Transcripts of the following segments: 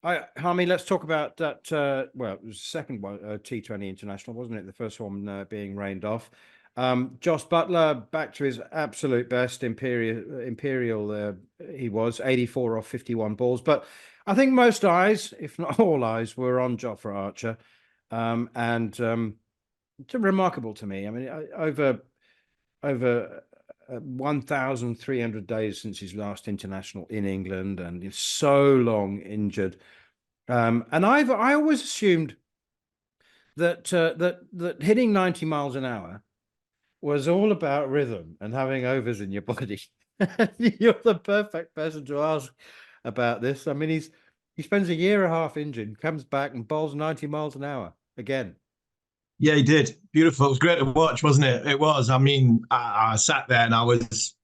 Harmy, let's talk about that. Well, it was the second one, T20 International, wasn't it? The first one being rained off. Jos Buttler back to his absolute best. Imperial, he was 84 off 51 balls. But I think most eyes, if not all eyes, were on Jofra Archer. It's remarkable to me. I mean, over 1,300 days since his last international in England, and he's so long injured. And I always assumed that that hitting 90 miles an hour was all about rhythm and having overs in your body. You're the perfect person to ask about this. I mean, he spends a year and a half injured, comes back and bowls 90 miles an hour again. Yeah, he did. Beautiful. It was great to watch, wasn't it? It was. I mean, I sat there and I was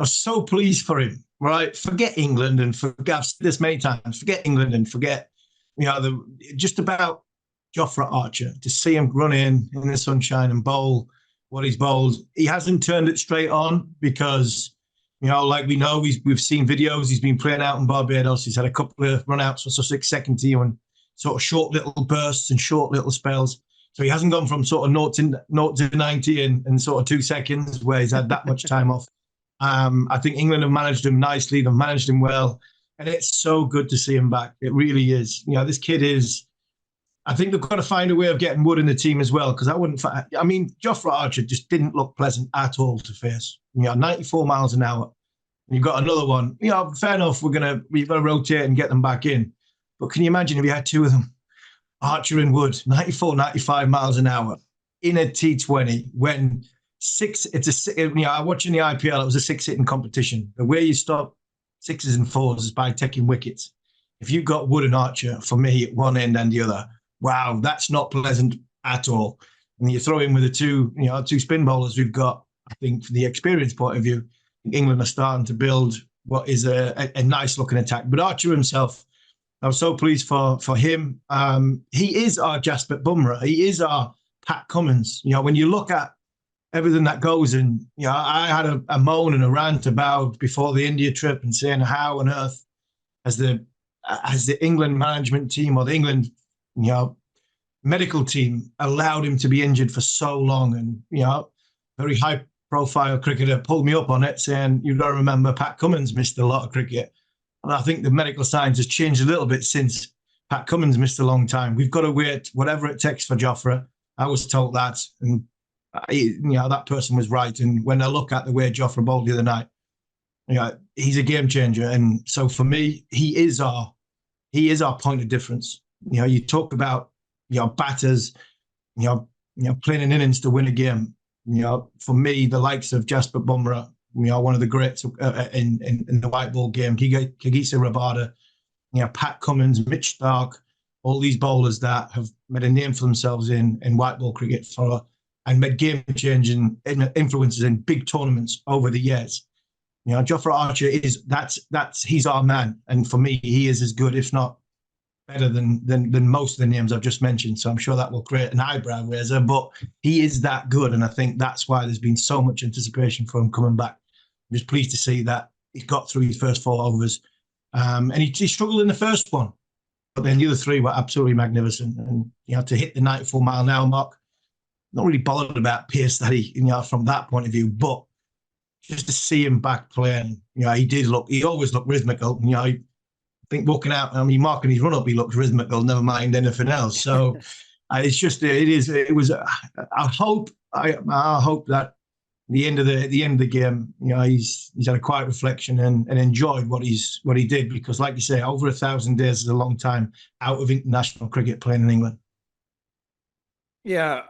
so pleased for him. Right? Forget England and forget. I've said this many times. Forget England and forget. Just about Jofra Archer, to see him run in the sunshine and bowl what he's bowled. He hasn't turned it straight on because, like we know, we've seen videos. He's been playing out in Barbados. He's had a couple of run-outs for 6-second team and sort of short little bursts and short little spells. So he hasn't gone from sort of 0 to 90 in sort of 2 seconds where he's had that much time off. I think England have managed him nicely. They've managed him well. And it's so good to see him back. It really is. This kid is... I think they've got to find a way of getting Wood in the team as well, because Jofra Archer just didn't look pleasant at all to face. 94 miles an hour. And you've got another one. Fair enough, we've got to rotate and get them back in. But can you imagine if you had two of them? Archer and Wood, 94, 95 miles an hour in a T20 when watching the IPL, it was a 6-hitting competition. The way you stop 6s and 4s is by taking wickets. If you've got Wood and Archer, for me, at one end and the other, wow, that's not pleasant at all. And you throw in with the two spin bowlers we've got, I think from the experience point of view, England are starting to build what is a nice looking attack. But Archer himself, I was so pleased for him. He is our Jos Buttler. He is our Pat Cummins. When you look at everything that goes in, I had a moan and a rant about before the India trip and saying how on earth has the England management team or the England medical team allowed him to be injured for so long. And very high profile cricketer pulled me up on it, saying you've got to remember Pat Cummins missed a lot of cricket. And I think the medical science has changed a little bit since Pat Cummins missed a long time. We've got to wait whatever it takes for Jofra. I was told that, and that person was right. And when I look at the way Jofra bowled the other night, he's a game changer. And so for me, he is our point of difference. You talk about batters, playing an innings to win a game. For me, the likes of Jos Buttler, one of the greats in the white ball game, Kagisa Rabada, Pat Cummins, Mitch Stark, all these bowlers that have made a name for themselves in white ball cricket and made game-changing influences in big tournaments over the years. Jofra Archer he's our man, and for me, he is as good, if not better than most of the names I've just mentioned. So I'm sure that will create an eyebrow raiser, but he is that good, and I think that's why there's been so much anticipation for him coming back. I'm just pleased to see that he got through his first 4 overs, and he struggled in the first one, but then the other 3 were absolutely magnificent. And to hit the 94 mile an hour mark, not really bothered about pace that he from that point of view, but just to see him back playing, he always looked rhythmical. I think walking out, marking his run up, he looked rhythmical, never mind anything else. So it was. I hope that the end of the game, he's had a quiet reflection and enjoyed what he did, because, like you say, over 1,000 days is a long time out of international cricket playing in England. Yeah,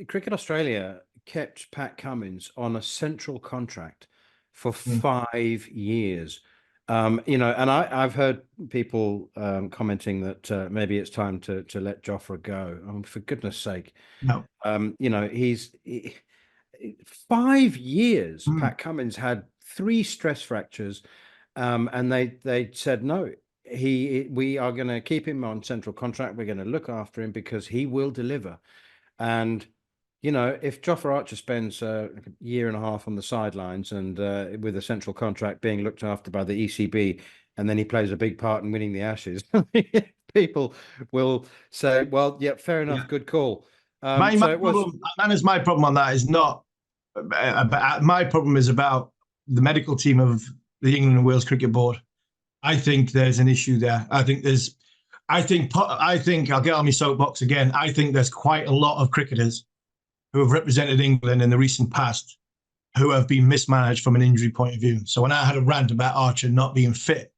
Cricket Australia kept Pat Cummins on a central contract for 5 years. And I've heard people commenting that maybe it's time to let Jofra go. For goodness sake, no. He's 5 years. Pat Cummins had 3 stress fractures, and they said no. We are going to keep him on central contract. We're going to look after him because he will deliver. And if Jofra Archer spends a year and a half on the sidelines and with a central contract being looked after by the ECB, and then he plays a big part in winning the Ashes, people will say, well, yeah, fair enough, Yeah. good call. My So it was. problem, Manners, my problem on that is not my problem is about the medical team of the England and Wales Cricket Board. I think there's an issue there. I think I'll get on my soapbox again. I think there's quite a lot of cricketers who have represented England in the recent past who have been mismanaged from an injury point of view. So when I had a rant about Archer not being fit,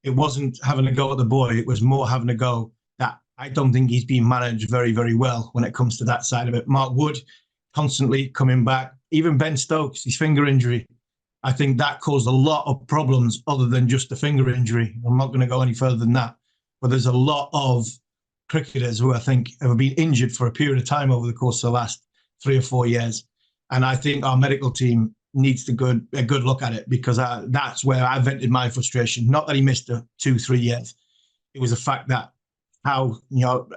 it wasn't having a go at the boy. It was more having a go that I don't think he's been managed very, very well when it comes to that side of it. Mark Wood constantly coming back. Even Ben Stokes, his finger injury. I think that caused a lot of problems other than just the finger injury. I'm not going to go any further than that. But there's a lot of cricketers who I think have been injured for a period of time over the course of the last 3 or 4 years. And I think our medical team needs to a good look at it, because that's where I vented my frustration. Not that he missed 2-3 years. It was the fact that how,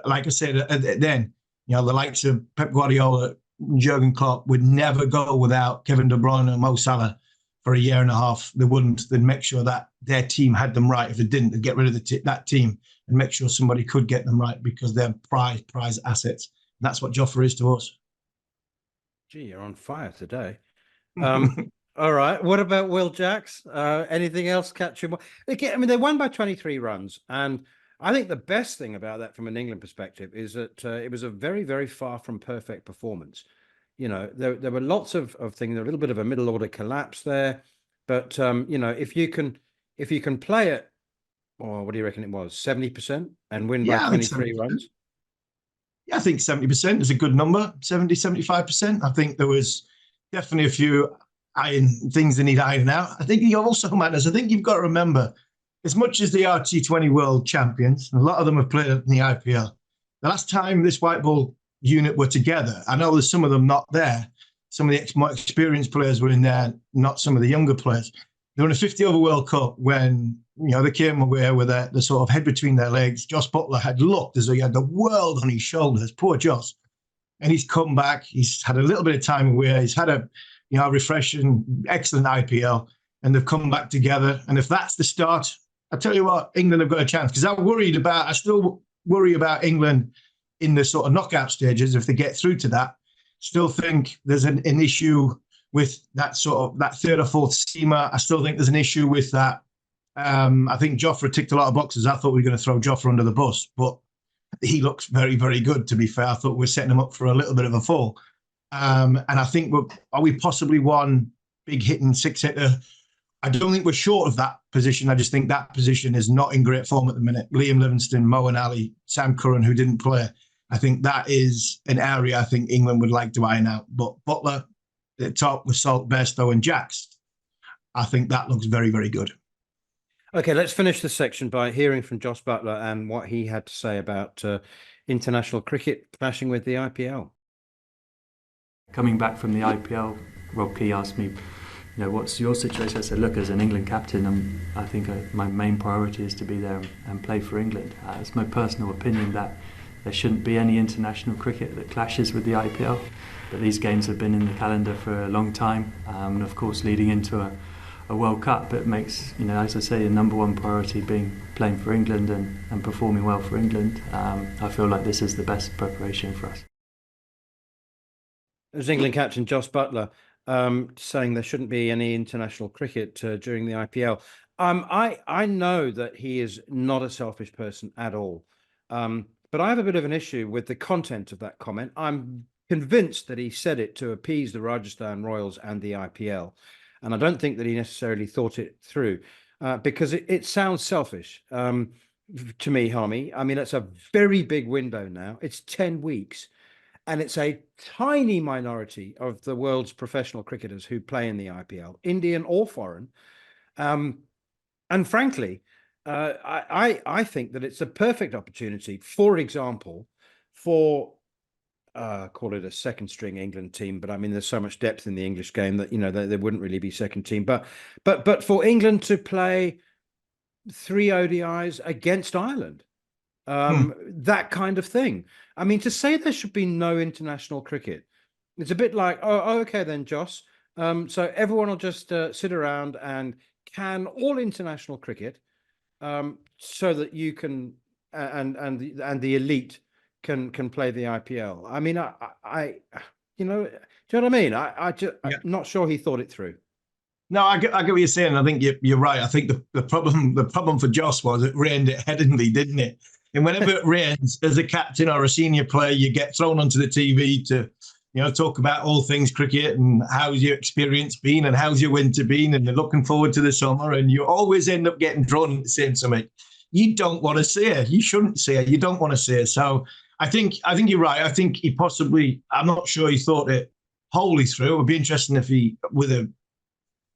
like I said, then, the likes of Pep Guardiola, Jurgen Klopp would never go without Kevin De Bruyne and Mo Salah for a year and a half. They wouldn't. They'd make sure that their team had them right. If they didn't, they'd get rid of that team and make sure somebody could get them right, because they're prize assets. And that's what Jofra is to us. Gee, you're on fire today. All right. What about Will Jacks? Anything else catch him? Again, I mean, they won by 23 runs. And I think the best thing about that from an England perspective is that it was a very, very far from perfect performance. There were lots of things, a little bit of a middle order collapse there. But, if you can play it, or what do you reckon it was, 70% and win by 23 runs? Yeah, I think 70% is a good number, 70, 75%. I think there was definitely a few things that need ironing out. I think you've got to remember, as much as they are T20 World Champions, and a lot of them have played in the IPL, the last time this white ball unit were together, I know there's some of them not there. Some of the more experienced players were in there, not some of the younger players. They were in a 50-over World Cup when they came away with the sort of head between their legs. Jos Buttler had looked as though he had the world on his shoulders. Poor Jos. And he's come back. He's had a little bit of time away. He's had a refreshing, excellent IPL, and they've come back together. And if that's the start, I tell you what, England have got a chance, because I still worry about England in the sort of knockout stages if they get through to that. Still think there's an issue with that third or fourth seamer. I still think there's an issue with that. I think Jofra ticked a lot of boxes. I thought we were going to throw Jofra under the bus, but he looks very, very good, to be fair. I thought we were setting him up for a little bit of a fall. And I think are we possibly one big hitting six-hitter? I don't think we're short of that position. I just think that position is not in great form at the minute. Liam Livingstone, Moeen Ali, Sam Curran, who didn't play. I think that is an area I think England would like to iron out. But Buttler at the top with Salt, Bairstow and Jacks, I think that looks very, very good. Okay, let's finish this section by hearing from Jos Buttler and what he had to say about international cricket clashing with the IPL. Coming back from the IPL, Rob Key asked me, what's your situation? I said, look, as an England captain, I think my main priority is to be there and play for England. It's my personal opinion that there shouldn't be any international cricket that clashes with the IPL, but these games have been in the calendar for a long time, and of course leading into a World Cup, it makes, as I say, a number one priority being playing for England and performing well for England. I feel like this is the best preparation for us. As England captain Jos Buttler saying there shouldn't be any international cricket during the IPL. I know that he is not a selfish person at all, but I have a bit of an issue with the content of that comment. I'm convinced that he said it to appease the Rajasthan Royals and the IPL. And I don't think that he necessarily thought it through because it sounds selfish to me, Harmy. I mean, it's a very big window now. It's 10 weeks. And it's a tiny minority of the world's professional cricketers who play in the IPL, Indian or foreign. And frankly, I think that it's a perfect opportunity, for example, for call it a second string England team, but I mean there's so much depth in the English game that they wouldn't really be second team, but for England to play 3 ODIs against Ireland, that kind of thing. I mean, to say there should be no international cricket, it's a bit like, oh okay then, Jos. So everyone will just sit around and can all international cricket so that you can and the elite can play the IPL. I mean, I you know, do you know what I mean? I'm not sure he thought it through. No, I get what you're saying. I think you're right. I think the problem for Jos was it rained at Headingley, didn't it? And whenever it rains, as a captain or a senior player, you get thrown onto the TV to, talk about all things cricket and how's your experience been and how's your winter been, and you're looking forward to the summer, and you always end up getting drawn into saying something you don't want to say. You shouldn't say it. You don't want to say it. So I think you're right. I think he possibly, I'm not sure he thought it wholly through. It would be interesting if he,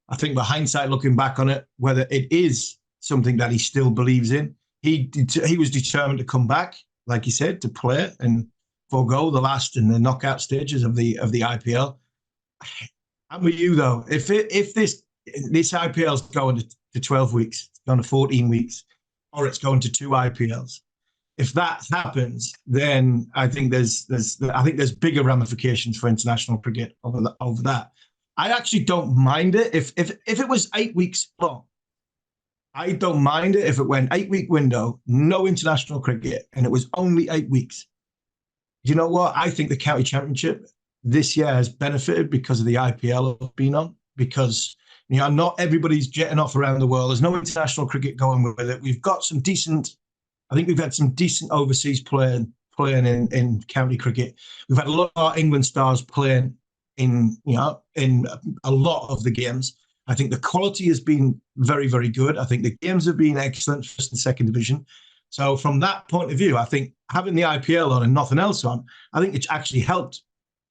I think with hindsight, looking back on it, whether it is something that he still believes in. He was determined to come back, like he said, to play and forego the last and the knockout stages of the IPL. I'm with you though. If this IPL is going to 12 weeks, it's going to 14 weeks, or it's going to 2 IPLs, if that happens, then I think there's bigger ramifications for international cricket over that. I actually don't mind it if it was 8 weeks long. I don't mind it if it went 8-week window, no international cricket, and it was only 8 weeks. You know what? I think the county championship this year has benefited because of the IPL I've been on, because not everybody's jetting off around the world. There's no international cricket going with it. We've got some decent. I think we've had some decent overseas playing in county cricket. We've had a lot of our England stars playing in a lot of the games. I think the quality has been very, very good. I think the games have been excellent, first and second division. So from that point of view, I think having the IPL on and nothing else on, I think it's actually helped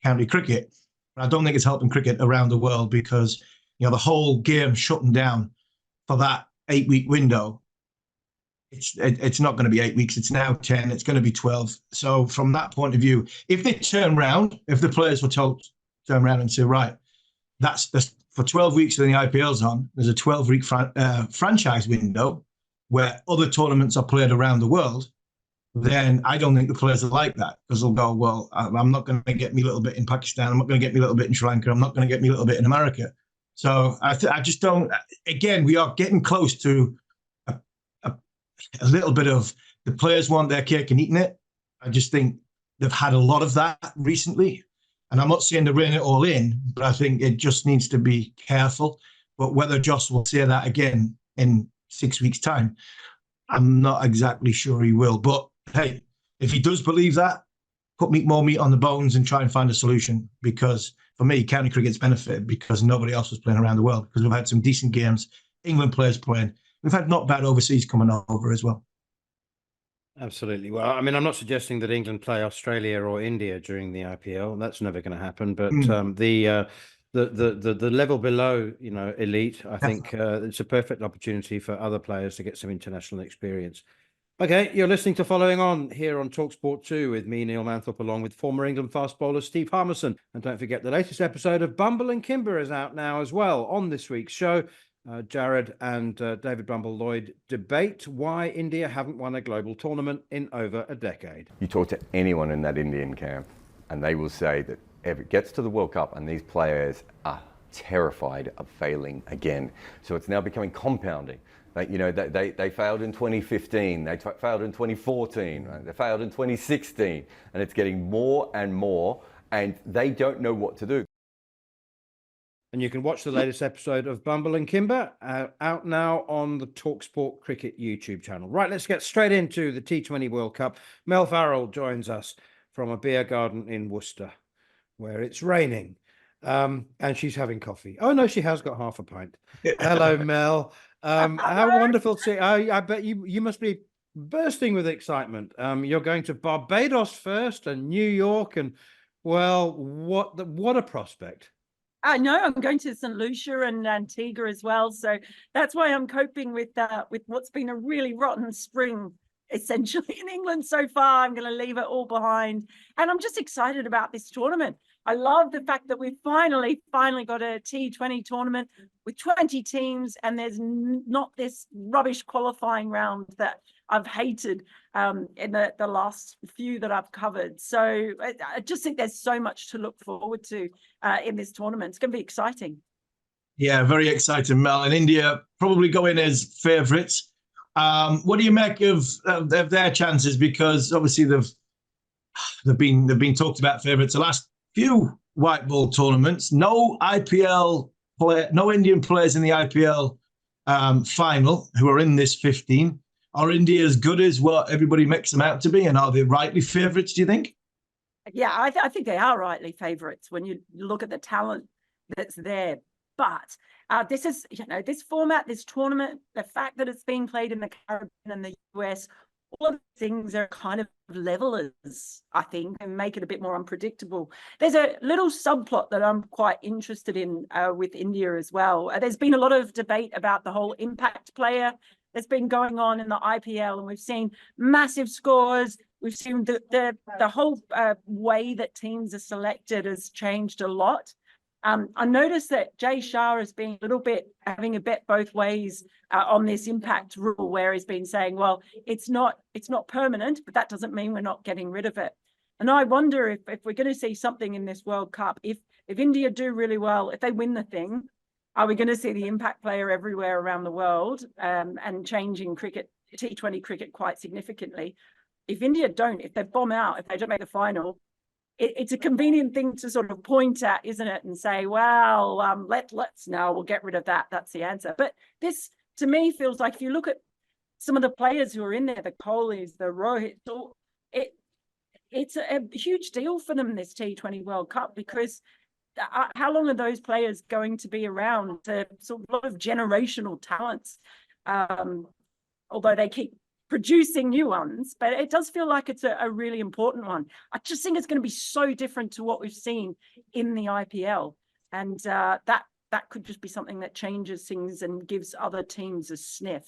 county cricket. But I don't think it's helping cricket around the world because, the whole game shutting down for that 8-week window, it's not going to be 8 weeks. It's now 10. It's going to be 12. So from that point of view, if they turn around, if the players were told to turn around and say, right, that's for 12 weeks when the IPL's on, there's a 12-week franchise window where other tournaments are played around the world, then I don't think the players are like that, because they'll go, well, I'm not going to get me a little bit in Pakistan. I'm not going to get me a little bit in Sri Lanka. I'm not going to get me a little bit in America. So I just don't, again, we are getting close to a little bit of the players want their cake and eating it. I just think they've had a lot of that recently. And I'm not saying to rein it all in, but I think it just needs to be careful. But whether Jos will say that again in 6 weeks' time, I'm not exactly sure he will. But hey, if he does believe that, put more meat on the bones and try and find a solution. Because for me, county cricket's benefited because nobody else was playing around the world. Because we've had some decent games, England players playing. We've had not bad overseas coming over as well. Absolutely. Well, I mean, I'm not suggesting that England play Australia or India during the IPL. That's never going to happen. But the level below, elite, I think it's a perfect opportunity for other players to get some international experience. Okay, you're listening to Following On here on talkSPORT 2 with me, Neil Manthorp, along with former England fast bowler Steve Harmison. And don't forget, the latest episode of Bumble and Kimber is out now as well. On this week's show, Jared and David Bumble-Lloyd debate why India haven't won a global tournament in over a decade. You talk to anyone in that Indian camp and they will say that if it gets to the World Cup and these players are terrified of failing again. So it's now becoming compounding. They failed in 2015, they failed in 2014, right? They failed in 2016, and it's getting more and more, and they don't know what to do. And you can watch the latest episode of Bumble and Kimber out now on the talkSPORT Cricket YouTube channel. Right, let's get straight into the T20 World Cup. Mel Farrell joins us from a beer garden in Worcester, where it's raining, and she's having coffee. Oh, no, she has got half a pint. Hello, Mel. How wonderful to see. I bet you must be bursting with excitement. You're going to Barbados first and New York, and, well, what a prospect. No, I'm going to St. Lucia and Antigua as well. So that's why I'm coping with what's been a really rotten spring, essentially, in England so far. I'm going to leave it all behind. And I'm just excited about this tournament. I love the fact that we've finally got a T20 tournament with 20 teams, and there's not this rubbish qualifying round that I've hated in the last few that I've covered. So I just think there's so much to look forward to in this tournament. It's going to be exciting. Yeah, very exciting, Mel. And India probably go in as favourites. What do you make of their chances? Because obviously they've been talked about favourites the last few white ball tournaments. No IPL player, no Indian players in the IPL final who are in this 15. Are India as good as what everybody makes them out to be, and are they rightly favourites, do you think? Yeah, I think they are rightly favourites when you look at the talent that's there. But this is, this format, this tournament, the fact that it's being played in the Caribbean and the US, all of the things are kind of levelers, I think, and make it a bit more unpredictable. There's a little subplot that I'm quite interested in with India as well. There's been a lot of debate about the whole impact player that's been going on in the IPL, and we've seen massive scores. We've seen the whole way that teams are selected has changed a lot. I noticed that Jay Shah has been a little bit having a bet both ways on this impact rule, where he's been saying, well, it's not permanent, but that doesn't mean we're not getting rid of it. And I wonder if we're going to see something in this World Cup, if India do really well, if they win the thing, are we going to see the impact player everywhere around the world and changing cricket, T20 cricket quite significantly? If India don't, if they bomb out, if they don't make the final, it's a convenient thing to sort of point at, isn't it? And say, well, let's now we'll get rid of that. That's the answer. But this, to me, feels like if you look at some of the players who are in there, the Kohlis, the Rohit, it's a huge deal for them, this T20 World Cup, because how long are those players going to be around? To sort of a lot of generational talents, although they keep producing new ones, but it does feel like it's a really important one. I just think it's going to be so different to what we've seen in the IPL, and that could just be something that changes things and gives other teams a sniff.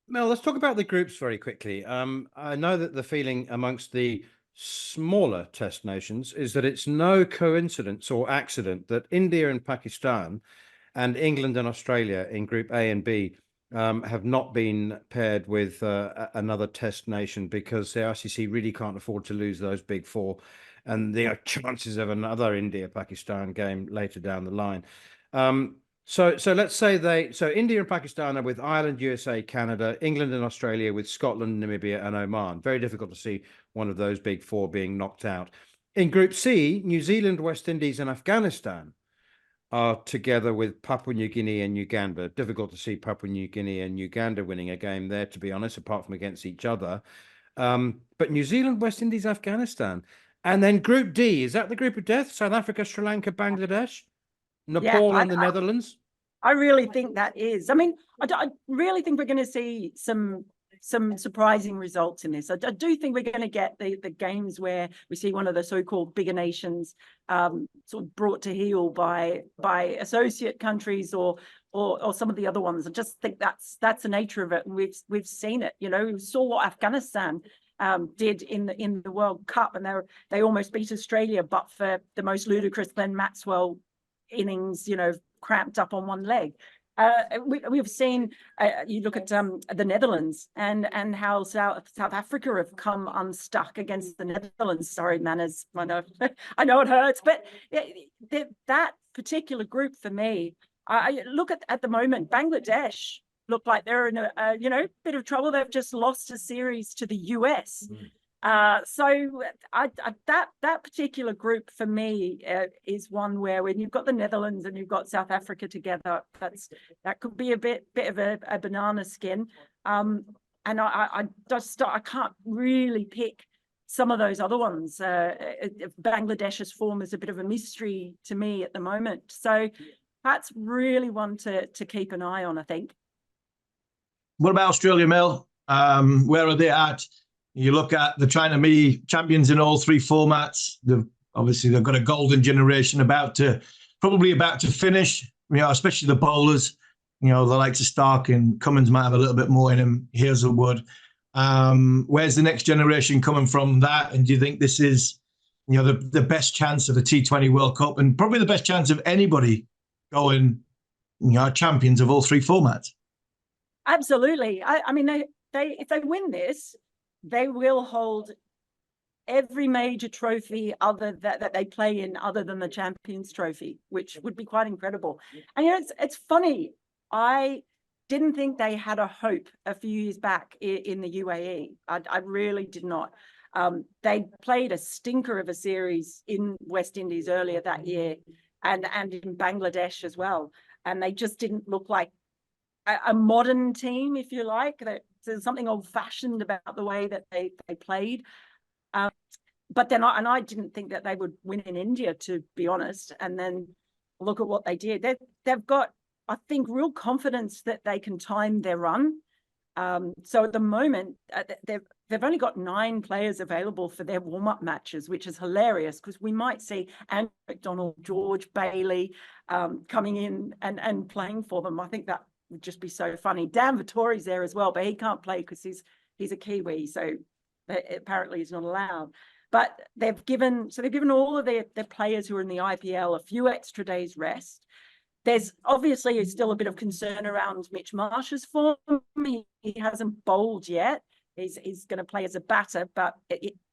Mel, let's talk about the groups very quickly. I know that the feeling amongst the smaller test nations is that it's no coincidence or accident that India and Pakistan and England and Australia in Group A and B have not been paired with another test nation, because the ICC really can't afford to lose those big four, and there are chances of another India-Pakistan game later down the line. So let's say India and Pakistan are with Ireland, USA, Canada, England and Australia with Scotland, Namibia and Oman. Very difficult to see one of those big four being knocked out. In Group C, New Zealand, West Indies and Afghanistan are together with Papua New Guinea and Uganda. Difficult to see Papua New Guinea and Uganda winning a game there, to be honest, apart from against each other. But New Zealand, West Indies, Afghanistan. And then Group D, is that the group of death? South Africa, Sri Lanka, Bangladesh, Nepal and the Netherlands? I really think that is. I mean, I really think we're going to see some surprising results in this. I do think we're going to get the games where we see one of the so-called bigger nations sort of brought to heel by associate countries or some of the other ones. I just think that's the nature of it, and we've seen it. We saw what Afghanistan did in the World Cup, and they almost beat Australia, but for the most ludicrous Glenn Maxwell innings, cramped up on one leg. We've seen, you look at the Netherlands and how South Africa have come unstuck against the Netherlands. Sorry, manners. I know it hurts, but that particular group for me, I look at the moment, Bangladesh look like they're in a bit of trouble. They've just lost a series to the US. So that particular group for me is one where when you've got the Netherlands and you've got South Africa together, that could be a bit of a banana skin. And I can't really pick some of those other ones. Bangladesh's form is a bit of a mystery to me at the moment. So that's really one to keep an eye on, I think. What about Australia, Mel? Where are they at? You look at the trying to be champions in all three formats. They've got a golden generation about to finish. Especially the bowlers. The likes of Stark and Cummins might have a little bit more in him. Hazelwood. Where's the next generation coming from that? And do you think this is, the best chance of the T20 World Cup, and probably the best chance of anybody going, champions of all three formats? Absolutely. I mean, if they win this, they will hold every major trophy that they play in other than the Champions Trophy, which would be quite incredible. And it's funny. I didn't think they had a hope a few years back in the UAE. I really did not. They played a stinker of a series in West Indies earlier that year, and in Bangladesh as well. And they just didn't look like a modern team, if you like. There's something old-fashioned about the way that they played. But then I didn't think that they would win in India, to be honest. And then look at what they did. They've got, I think, real confidence that they can time their run. So at the moment, they've only got 9 players available for their warm-up matches, which is hilarious because we might see Andrew McDonald, George Bailey coming in and playing for them. I think that would just be so funny. Dan Vittori's there as well, but he can't play because he's a Kiwi, so apparently he's not allowed. But they've given all of their players who are in the IPL a few extra days rest. There's obviously still a bit of concern around Mitch Marsh's form. He hasn't bowled yet. He's going to play as a batter, but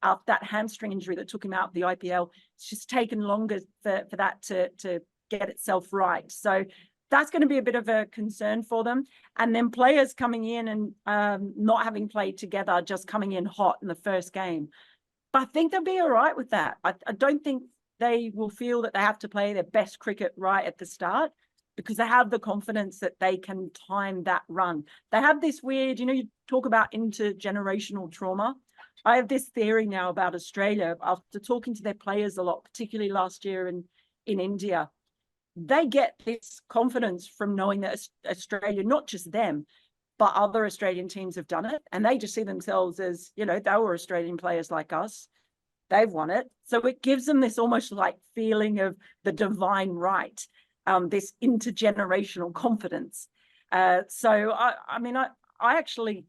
after that hamstring injury that took him out of the IPL, it's just taken longer for that to get itself right. So that's going to be a bit of a concern for them. And then players coming in and not having played together, just coming in hot in the first game. But I think they'll be all right with that. I don't think they will feel that they have to play their best cricket right at the start, because they have the confidence that they can time that run. They have this weird, you talk about intergenerational trauma. I have this theory now about Australia, after talking to their players a lot, particularly last year in India. They get this confidence from knowing that Australia, not just them, but other Australian teams have done it. And they just see themselves as, they were Australian players like us. They've won it. So it gives them this almost like feeling of the divine right, this intergenerational confidence. So, I actually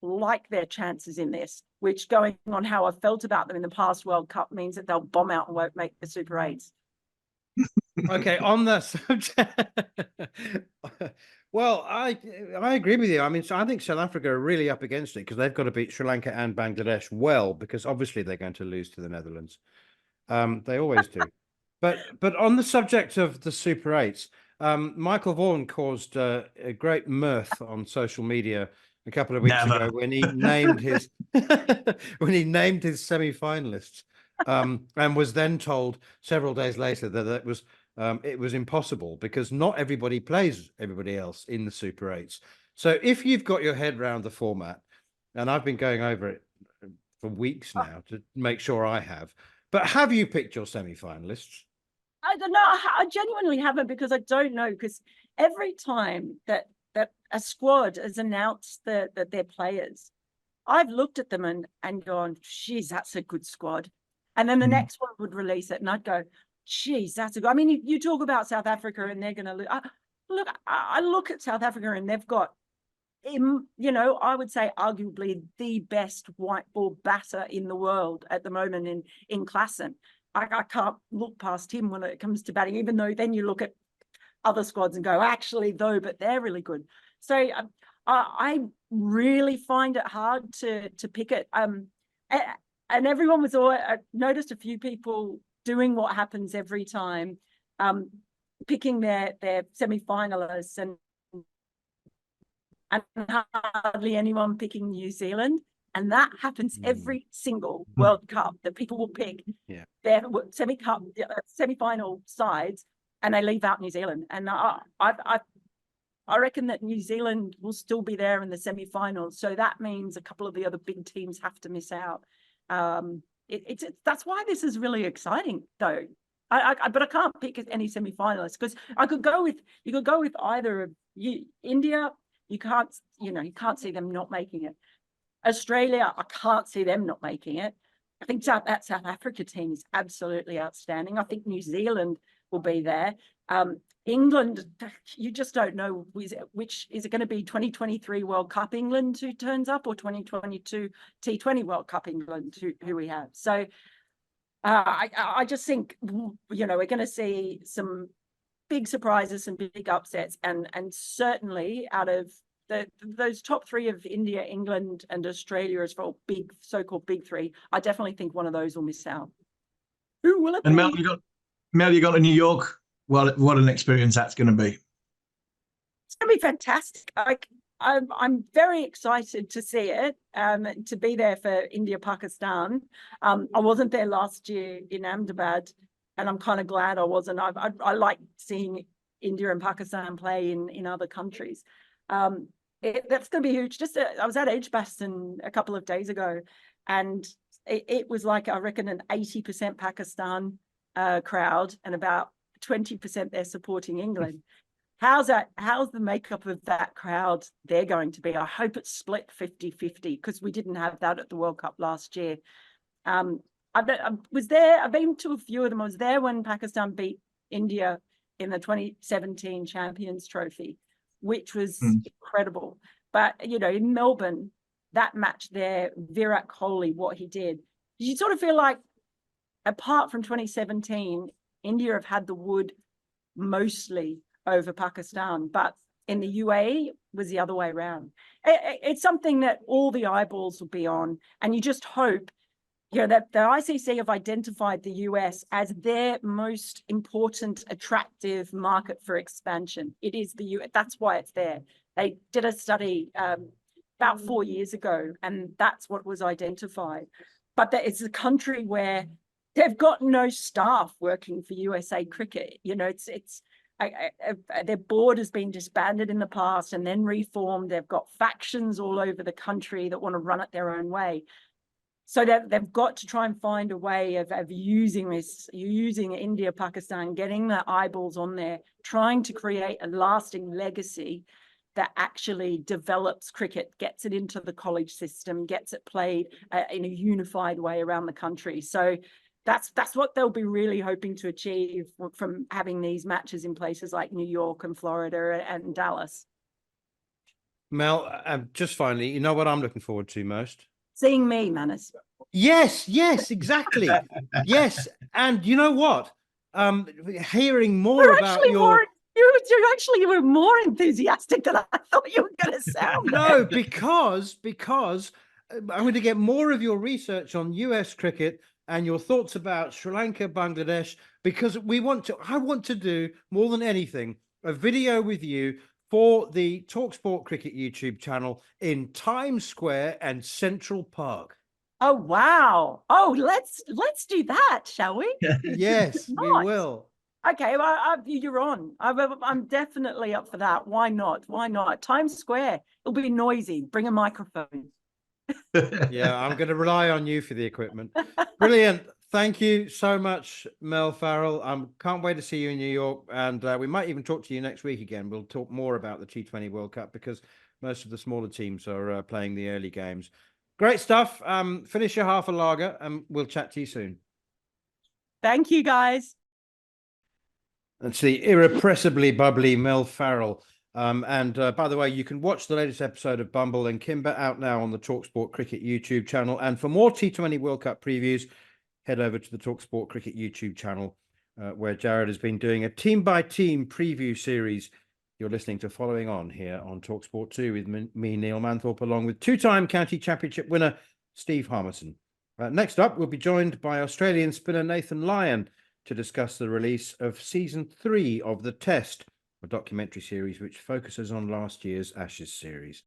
like their chances in this, which, going on how I felt about them in the past World Cup, means that they'll bomb out and won't make the Super 8s. Okay, on that subject, well, I agree with you. So I think South Africa are really up against it because they've got to beat Sri Lanka and Bangladesh well, because obviously they're going to lose to the Netherlands. They always do. But on the subject of the Super 8s, Michael Vaughan caused a great mirth on social media a couple of weeks ago when he named his semi-finalists, and was then told several days later that it was impossible because not everybody plays everybody else in the Super 8s. So if you've got your head around the format, and I've been going over it for weeks now to make sure I have, but have you picked your semi-finalists? I don't know. I genuinely haven't, because I don't know. Because every time that a squad has announced that they're players, I've looked at them and gone, geez, that's a good squad. And then the next one would release it and I'd go, geez, that's a good. You talk about South Africa and they're going to lose. I look at South Africa and they've got, I would say arguably the best white ball batter in the world at the moment in Klassen. I can't look past him when it comes to batting, even though then you look at other squads and go, actually, though, but they're really good. So I really find it hard to pick it. And everyone was I noticed a few people doing what happens every time, picking their semi-finalists and hardly anyone picking New Zealand. And that happens every single World Cup, that people will pick their semi-final sides and they leave out New Zealand. And I reckon that New Zealand will still be there in the semi-finals. So that means a couple of the other big teams have to miss out. That's why this is really exciting, though. But I can't pick any semi-finalists, because you could go with either of India. You can't see them not making it. Australia, I can't see them not making it. I think that South Africa team is absolutely outstanding. I think New Zealand will be there. England, you just don't know which is it going to be 2023 World Cup England who turns up, or 2022 T20 World Cup England who we have. So I just think, we're going to see some big surprises, some big upsets, and certainly out of those top three of India, England, and Australia, as for so-called big three, I definitely think one of those will miss out. Who will it be? Mel, you got to New York. Well, what an experience that's going to be. It's going to be fantastic. I'm very excited to see it, to be there for India, Pakistan. I wasn't there last year in Ahmedabad, and I'm kind of glad I wasn't. I like seeing India and Pakistan play in other countries. That's going to be huge. I was at Edgbaston a couple of days ago, and it was like, I reckon, an 80% Pakistan crowd and about 20% they're supporting England. How's the makeup of that crowd they're going to be? I hope it's split 50-50, because we didn't have that at the World Cup last year. I was there. I've been to a few of them. I was there when Pakistan beat India in the 2017 Champions Trophy, which was incredible. But, in Melbourne, that match there, Virat Kohli, what he did, you sort of feel like, apart from 2017, India have had the wood mostly over Pakistan, but in the UAE was the other way around. It's something that all the eyeballs will be on, and you just hope, that the ICC have identified the US as their most important, attractive market for expansion. It is the US. That's why it's there. They did a study about 4 years ago, and that's what was identified. But that it's a country where they've got no staff working for USA Cricket. Their board has been disbanded in the past and then reformed. They've got factions all over the country that want to run it their own way. So they've got to try and find a way of using India, Pakistan, getting the eyeballs on there, trying to create a lasting legacy that actually develops cricket, gets it into the college system, gets it played in a unified way around the country. So that's what they'll be really hoping to achieve from having these matches in places like New York and Florida and Dallas. Mel, just finally, you know what I'm looking forward to most? Seeing me, Manus. Yes, exactly. Yes. And you know what? Hearing more about your... You were more enthusiastic than I thought you were going to sound. No, because I'm going to get more of your research on US cricket and your thoughts about Sri Lanka, Bangladesh, because I want to do, more than anything, a video with you for the talkSPORT Cricket YouTube channel in Times Square and Central Park. Oh, wow. Oh, let's do that, shall we? Yes, we will. Okay, well, you're on. I'm definitely up for that. Why not? Times Square. It'll be noisy. Bring a microphone. Yeah, I'm going to rely on you for the equipment. Brilliant. Thank you so much, Mel Farrell. Can't wait to see you in New York. And we might even talk to you next week again. We'll talk more about the T20 World Cup, because most of the smaller teams are playing the early games. Great stuff. Finish your half a lager and we'll chat to you soon. Thank you, guys. That's the irrepressibly bubbly Mel Farrell. And by the way, you can watch the latest episode of Bumble and Kimber out now on the talkSPORT Cricket YouTube channel. And for more T20 World Cup previews, head over to the talkSPORT Cricket YouTube channel, where Jared has been doing a team-by-team preview series you're listening to following on here on talkSPORT 2 with me, Neil Manthorp, along with two-time county championship winner Steve Harmison. Next up, we'll be joined by Australian spinner Nathan Lyon to discuss the release of Season 3 of The Test, a documentary series which focuses on last year's Ashes series.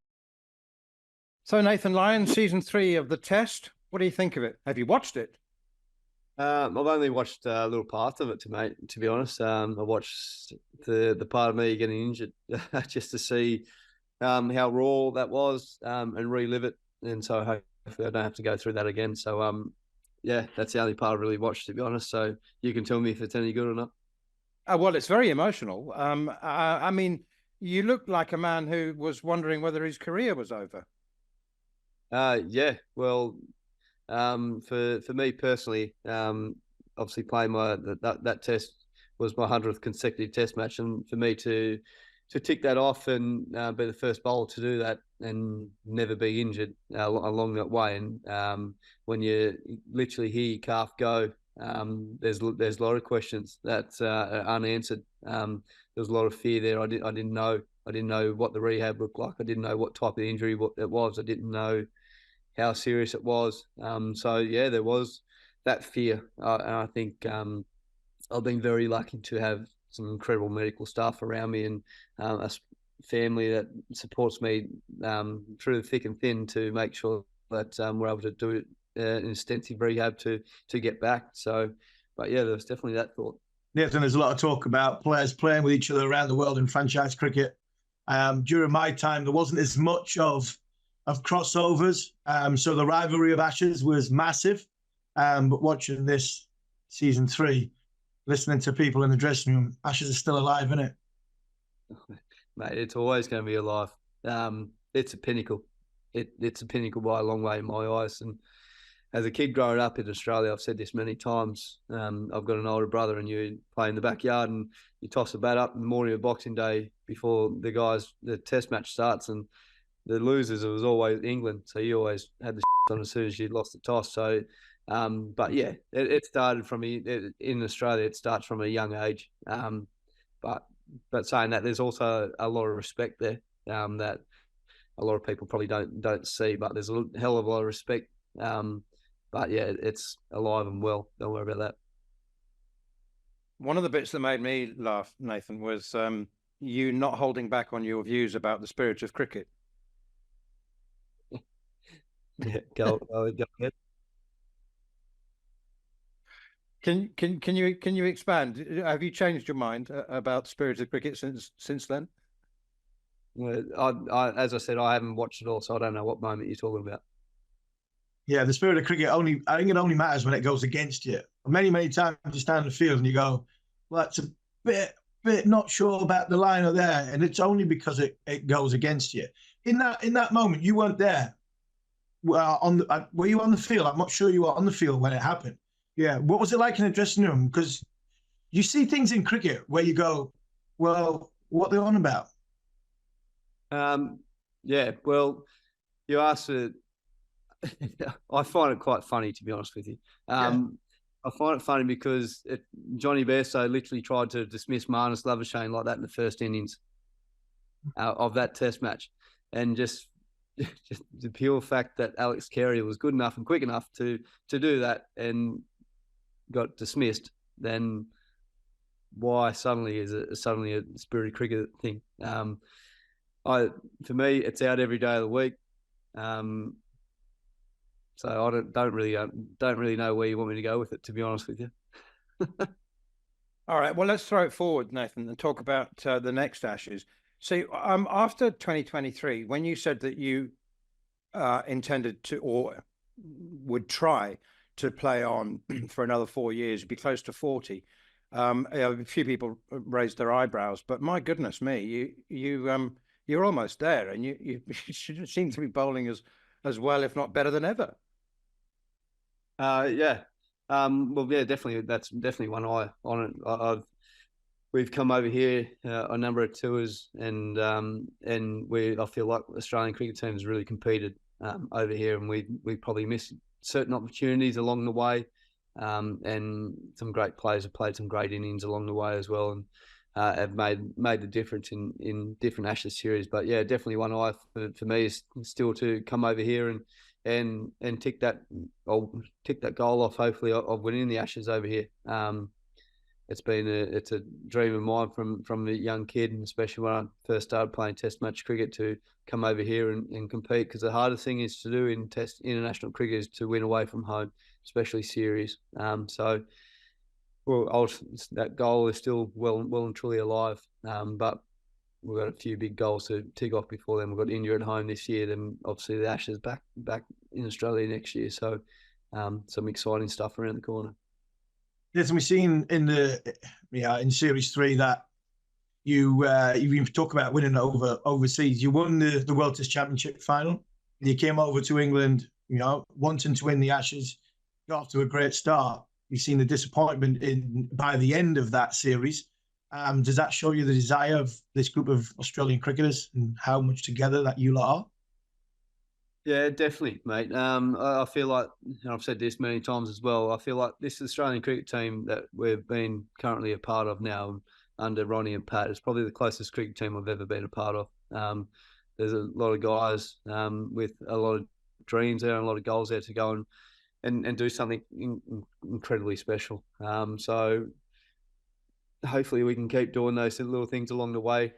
So, Nathan Lyon, Season 3 of The Test, what do you think of it? Have you watched it? I've only watched a little part of it, to be honest. I watched the part of me getting injured just to see how raw that was and relive it. And so hopefully I don't have to go through that again. So, yeah, that's the only part I really watched, to be honest. So you can tell me if it's any good or not. Well, it's very emotional. I mean, you look like a man who was wondering whether his career was over. Yeah, well... for me personally, obviously playing that test was my 100th consecutive test match, and for me to tick that off and be the first bowler to do that and never be injured along that way, and when you literally hear your calf go, there's a lot of questions that are unanswered. There was a lot of fear there. I didn't know what the rehab looked like. I didn't know what type of injury it was. I didn't know how serious it was. So yeah, there was that fear. And I think I've been very lucky to have some incredible medical staff around me and family that supports me through the thick and thin to make sure that we're able to do an extensive rehab to get back. So, but yeah, there was definitely that thought. Nathan, there's a lot of talk about players playing with each other around the world in franchise cricket. During my time, there wasn't as much of crossovers. So the rivalry of Ashes was massive. But watching this season 3, listening to people in the dressing room, Ashes are still alive, isn't it? Mate, it's always going to be alive. It's a pinnacle. It's a pinnacle by a long way in my eyes. And as a kid growing up in Australia, I've said this many times. I've got an older brother, and you play in the backyard, and you toss a bat up in the morning of Boxing Day before the test match starts, and the losers, it was always England. So you always had the on as soon as you lost the toss. So, but yeah, it started in Australia. It starts from a young age. But saying that, there's also a lot of respect there that a lot of people probably don't see. But there's a hell of a lot of respect. But yeah, it's alive and well. Don't worry about that. One of the bits that made me laugh, Nathan, was you not holding back on your views about the spirit of cricket. Yeah, go ahead. Can you expand? Have you changed your mind about the spirit of cricket since then? As I said, I haven't watched it all, so I don't know what moment you're talking about. Yeah, the spirit of cricket I think it only matters when it goes against you. Many, many times you stand in the field and you go, well, it's a bit not sure about the liner there, and it's only because it goes against you. In that moment, you weren't there. Well, were you on the field? I'm not sure you were on the field when it happened. Yeah, what was it like in the dressing room? Because you see things in cricket where you go, well, what they're on about? Yeah, well, you asked it. I find it quite funny, to be honest with you. I find it funny because Johnny Bairstow literally tried to dismiss Marnus Labuschagne like that in the first innings of that test match. And just the pure fact that Alex Carey was good enough and quick enough to do that and got dismissed, then why suddenly is it suddenly a spirit cricket thing? For me, it's out every day of the week. So I don't really know where you want me to go with it, to be honest with you. All right. Well, let's throw it forward, Nathan, and talk about the next Ashes. So after 2023, when you said that you intended to or would try to play on for another 4 years, be close to 40, a few people raised their eyebrows. But my goodness me, you're almost there, and you seem to be bowling as well, if not better than ever. Well, yeah, definitely. That's definitely one eye on it. We've come over here a number of tours, and I feel like the Australian cricket team has really competed over here, and we probably missed certain opportunities along the way, and some great players have played some great innings along the way as well, and have made the difference in different Ashes series. But yeah, definitely one eye for me is still to come over here and tick that goal off, hopefully, of winning the Ashes over here. It's a dream of mine from a young kid, and especially when I first started playing Test match cricket, to come over here and compete. Because the hardest thing is to do in Test international cricket is to win away from home, especially series. So that goal is still well and truly alive. But we've got a few big goals to tick off before then. We've got India at home this year, then obviously the Ashes back in Australia next year. So some exciting stuff around the corner. Yes, and we've seen in Series 3 that you even talk about winning overseas. You won the World Test Championship final. You came over to England, wanting to win the Ashes. Got off to a great start. You've seen the disappointment by the end of that series. Does that show you the desire of this group of Australian cricketers and how much together that you lot are? Yeah, definitely, mate. I feel like, and I've said this many times as well, I feel like this Australian cricket team that we've been currently a part of now under Ronnie and Pat is probably the closest cricket team I've ever been a part of. There's a lot of guys with a lot of dreams there and a lot of goals there to go and do something incredibly special. So hopefully we can keep doing those little things along the way.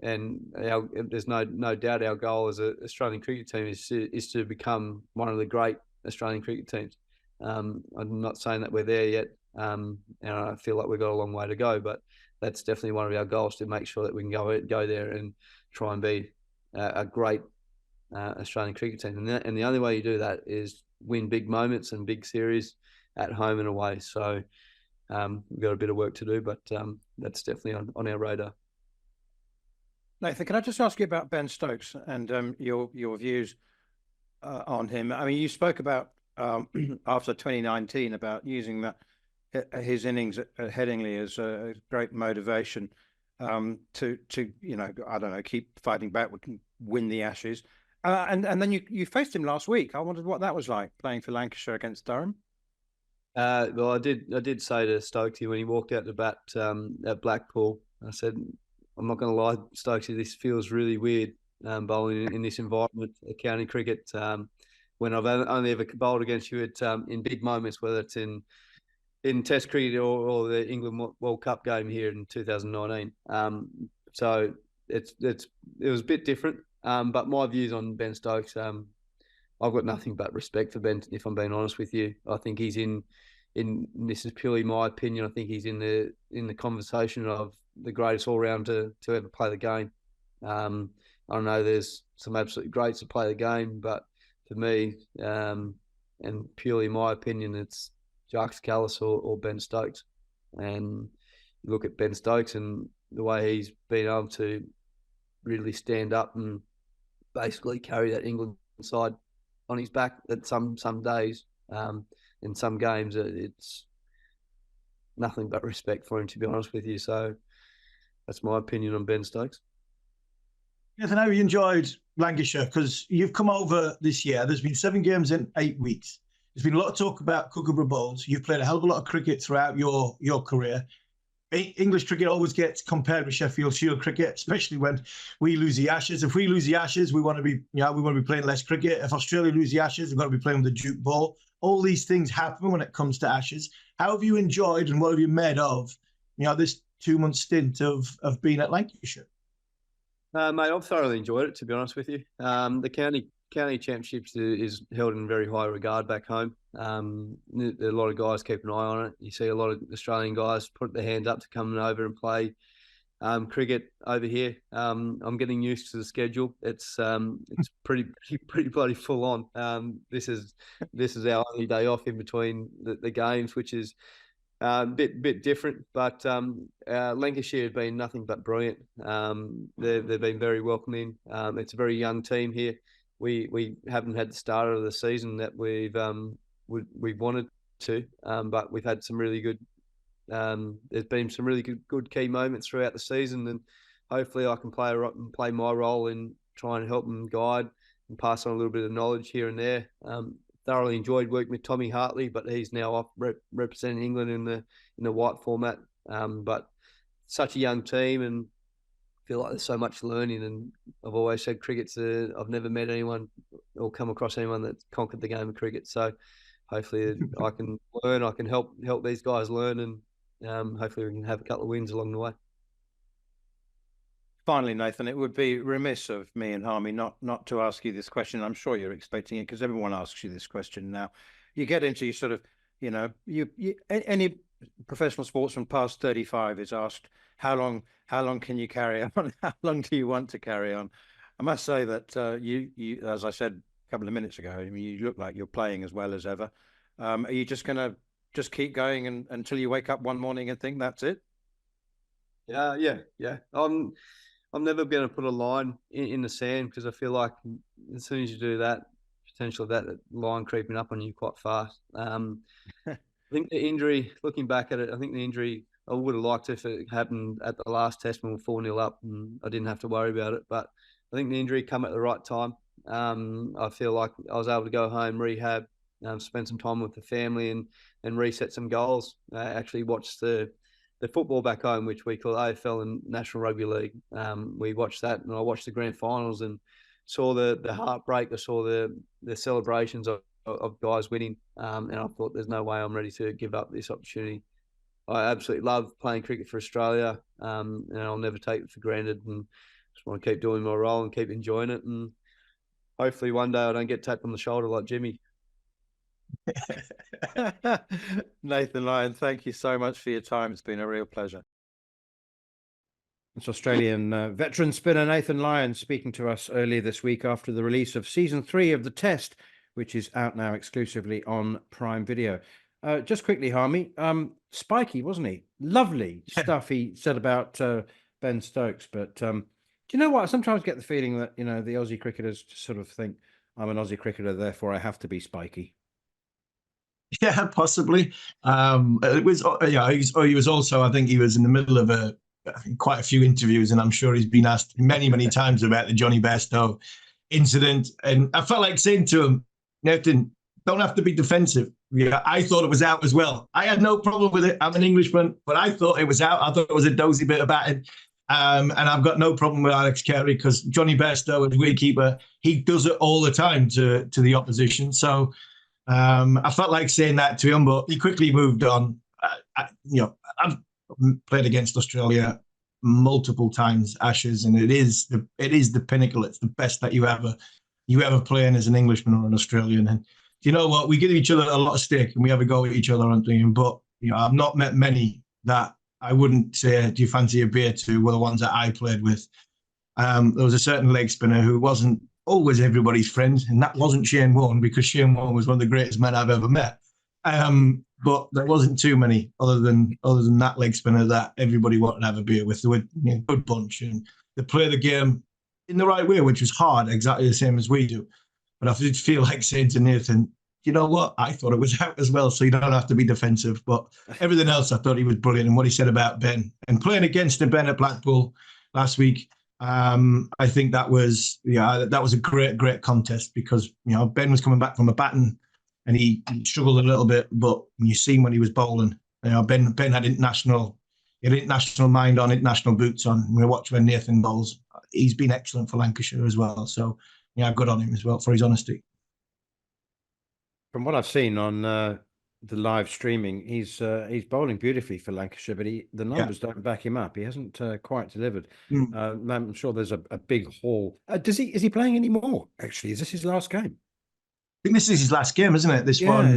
and there's no doubt our goal as an Australian cricket team is to become one of the great Australian cricket teams. I'm not saying that we're there yet, and I feel like we've got a long way to go, but that's definitely one of our goals, to make sure that we can go there and try and be a great Australian cricket team. And the only way you do that is win big moments and big series at home and away. So we've got a bit of work to do, but that's definitely on our radar. Nathan, can I just ask you about Ben Stokes and your views on him? I mean, you spoke about after 2019 about using his innings at Headingley as a great motivation to I don't know, keep fighting back, we can win the Ashes. And then you faced him last week. I wondered what that was like, playing for Lancashire against Durham. Well, I did say to Stokesy when he walked out to bat at Blackpool, I said, I'm not going to lie, Stokesy, this feels really weird bowling in this environment, county cricket, when I've only ever bowled against you in big moments, whether it's in Test cricket or the England World Cup game here in 2019. So it was a bit different. But my views on Ben Stokes, I've got nothing but respect for Ben, if I'm being honest with you. I think he's in this is purely my opinion, I think he's in the conversation of the greatest all-round to ever play the game. I don't know, there's some absolute greats to play the game, but for me, and purely my opinion, it's Jacques Kallis or Ben Stokes. And you look at Ben Stokes and the way he's been able to really stand up and basically carry that England side on his back at some days, in some games, it's nothing but respect for him, to be honest with you. So that's my opinion on Ben Stokes. Nathan, how you enjoyed Lancashire? Because you've come over this year. There's been 7 games in 8 weeks. There's been a lot of talk about Kookaburra Bowls. You've played a hell of a lot of cricket throughout your career. English cricket always gets compared with Sheffield Shield cricket, especially when we lose the Ashes. If we lose the Ashes, we want to be playing less cricket. If Australia lose the Ashes, we've got to be playing with the Duke ball. All these things happen when it comes to Ashes. How have you enjoyed and what have you made of this 2-month stint of being at Lancashire? Mate, I've thoroughly enjoyed it, to be honest with you. The county championships is held in very high regard back home. A lot of guys keep an eye on it. You see a lot of Australian guys put their hand up to come over and play cricket over here. I'm getting used to the schedule. It's pretty bloody full on. This is our only day off in between the games, which is a bit different. But Lancashire have been nothing but brilliant. They've been very welcoming. It's a very young team here. We haven't had the start of the season that we've wanted to, but we've had some really good. There's been some really good key moments throughout the season, and hopefully I can play my role in trying to help and guide and pass on a little bit of knowledge here and there. Thoroughly enjoyed working with Tommy Hartley, but he's now off representing England in the white format. But such a young team, and feel like there's so much learning. And I've always said I've never met anyone or come across anyone that's conquered the game of cricket. So hopefully I can learn. I can help these guys learn, and hopefully we can have a couple of wins along the way. Finally, Nathan, it would be remiss of me and Harmy not to ask you this question. I'm sure you're expecting it because everyone asks you this question now. You get into your sort of, any professional sportsman past 35 is asked, how long can you carry on? How long do you want to carry on? I must say that you, as I said a couple of minutes ago, I mean, you look like you're playing as well as ever. Are you just going to keep going until you wake up one morning and think that's it? Yeah. I'm never going to put a line in the sand, because I feel like as soon as you do that, potential of that line creeping up on you quite fast. I think the injury, looking back at it, I would have liked if it happened at the last test when we were 4-0 up and I didn't have to worry about it. But I think the injury came at the right time. I feel like I was able to go home, rehab, spend some time with the family and reset some goals. I actually watched the football back home, which we call AFL and National Rugby League. We watched that, and I watched the grand finals and saw the heartbreak. I saw the celebrations of guys winning, and I thought there's no way I'm ready to give up this opportunity. I absolutely love playing cricket for Australia, and I'll never take it for granted. And just want to keep doing my role and keep enjoying it, and hopefully one day I don't get tapped on the shoulder like Jimmy. Nathan Lyon, thank you so much for your time. It's been a real pleasure. It's Australian veteran spinner Nathan Lyon speaking to us earlier this week after the release of season 3 of The Test, which is out now exclusively on Prime Video. Just quickly, Harmy, spiky, wasn't he? Lovely stuff he said about Ben Stokes. But do you know what? I sometimes get the feeling that, the Aussie cricketers just sort of think, I'm an Aussie cricketer, therefore I have to be spiky. Yeah, possibly. It was, he was also, I think he was in the middle of quite a few interviews, and I'm sure he's been asked many times about the Johnny Bairstow incident. And I felt like saying to him, Nathan, don't have to be defensive. Yeah, I thought it was out as well. I had no problem with it. I'm an Englishman, but I thought it was out. I thought it was a dozy bit of batting. And I've got no problem with Alex Carey because Johnny Bairstow, as wicketkeeper, he does it all the time to the opposition. So I felt like saying that to him, but he quickly moved on. I've played against Australia multiple times, Ashes, and it is the pinnacle. It's the best that you ever play in as an Englishman or an Australian. And you know what? We give each other a lot of stick, and we have a go at each other on things. But I've not met many that I wouldn't say, "Do you fancy a beer?" to were the ones that I played with. There was a certain leg spinner who wasn't always everybody's friend, and that wasn't Shane Warne, because Shane Warne was one of the greatest men I've ever met. But there wasn't too many other than that leg spinner that everybody wanted to have a beer with. They were a good bunch, and they play the game in the right way, which was hard, exactly the same as we do. But I did feel like saying to Nathan, you know what? I thought it was out as well, so you don't have to be defensive. But everything else, I thought he was brilliant. And what he said about Ben and playing against Ben at Blackpool last week, I think that was a great contest, because Ben was coming back from a batting and he struggled a little bit, but you seen when he was bowling, Ben had international mind on, international boots on. We watch when Nathan bowls. He's been excellent for Lancashire as well. So good on him as well for his honesty. From what I've seen on the live streaming, he's bowling beautifully for Lancashire, but the numbers don't back him up. He hasn't quite delivered. I'm sure there's a big haul. Is he playing anymore? Actually, is this his last game? I think this is his last game, isn't it? This one